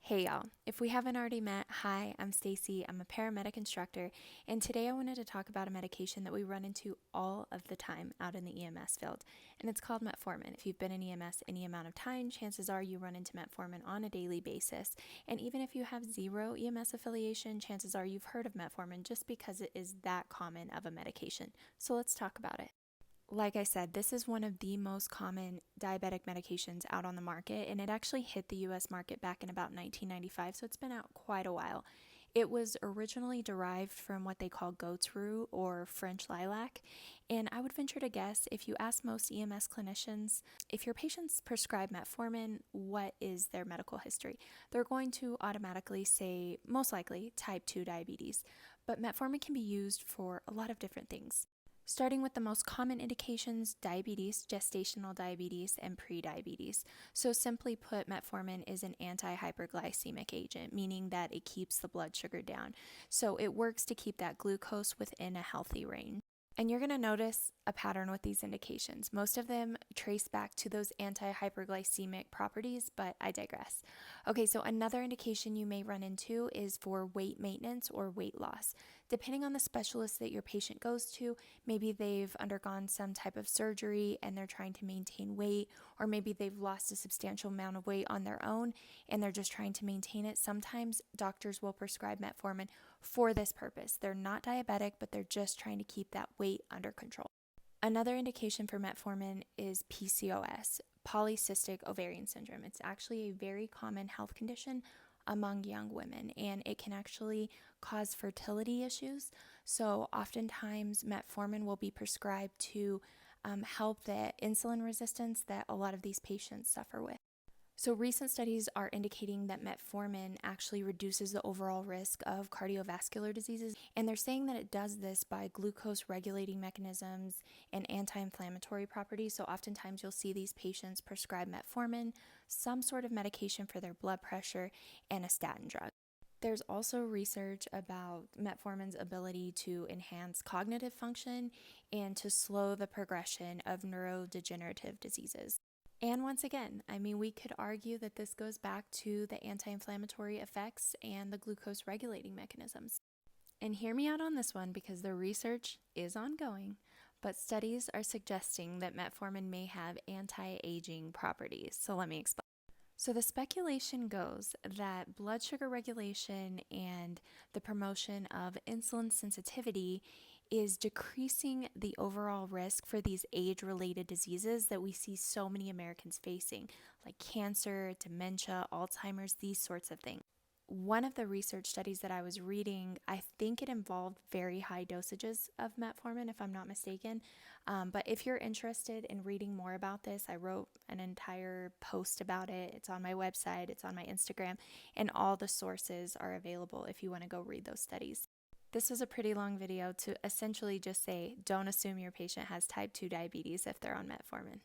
Hey y'all, if we haven't already met, hi, I'm Stacy, I'm a paramedic instructor, and today I wanted to talk about a medication that we run into all of the time out in the EMS field, and it's called Metformin. If you've been in EMS any amount of time, chances are you run into Metformin on a daily basis, and even if you have zero EMS affiliation, chances are you've heard of Metformin just because it is that common of a medication. So let's talk about it. Like I said, this is one of the most common diabetic medications out on the market, and it actually hit the US market back in about 1995, so it's been out quite a while. It was originally derived from what they call goat's rue or French lilac, and I would venture to guess if you ask most EMS clinicians, if your patients prescribe metformin, what is their medical history? They're going to automatically say, most likely, type 2 diabetes, but metformin can be used for a lot of different things. Starting with the most common indications, diabetes, gestational diabetes, and prediabetes. So simply put, metformin is an anti-hyperglycemic agent, meaning that it keeps the blood sugar down. So it works to keep that glucose within a healthy range. And you're going to notice a pattern with these indications. Most of them trace back to those anti-hyperglycemic properties, but I digress. Okay, so another indication you may run into is for weight maintenance or weight loss. Depending on the specialist that your patient goes to, maybe they've undergone some type of surgery and they're trying to maintain weight, or maybe they've lost a substantial amount of weight on their own and they're just trying to maintain it. Sometimes doctors will prescribe metformin for this purpose. They're not diabetic, but they're just trying to keep that weight under control. Another indication for metformin is PCOS, polycystic ovarian syndrome. It's actually a very common health condition among young women, and it can actually cause fertility issues. So oftentimes metformin will be prescribed to help the insulin resistance that a lot of these patients suffer with. So recent studies are indicating that metformin actually reduces the overall risk of cardiovascular diseases, and they're saying that it does this by glucose regulating mechanisms and anti-inflammatory properties. So oftentimes you'll see these patients prescribed metformin, some sort of medication for their blood pressure, and a statin drug. There's also research about metformin's ability to enhance cognitive function and to slow the progression of neurodegenerative diseases. And once again, we could argue that this goes back to the anti-inflammatory effects and the glucose regulating mechanisms. And hear me out on this one because the research is ongoing, but studies are suggesting that metformin may have anti-aging properties. So let me explain. So the speculation goes that blood sugar regulation and the promotion of insulin sensitivity is decreasing the overall risk for these age-related diseases that we see so many Americans facing, like cancer, dementia, Alzheimer's, these sorts of things. One of the research studies that I was reading, I think it involved very high dosages of metformin, if I'm not mistaken. But if you're interested in reading more about this, I wrote an entire post about it. It's on my website, it's on my Instagram, and all the sources are available if you want to go read those studies. This was a pretty long video to essentially just say, don't assume your patient has type 2 diabetes if they're on metformin.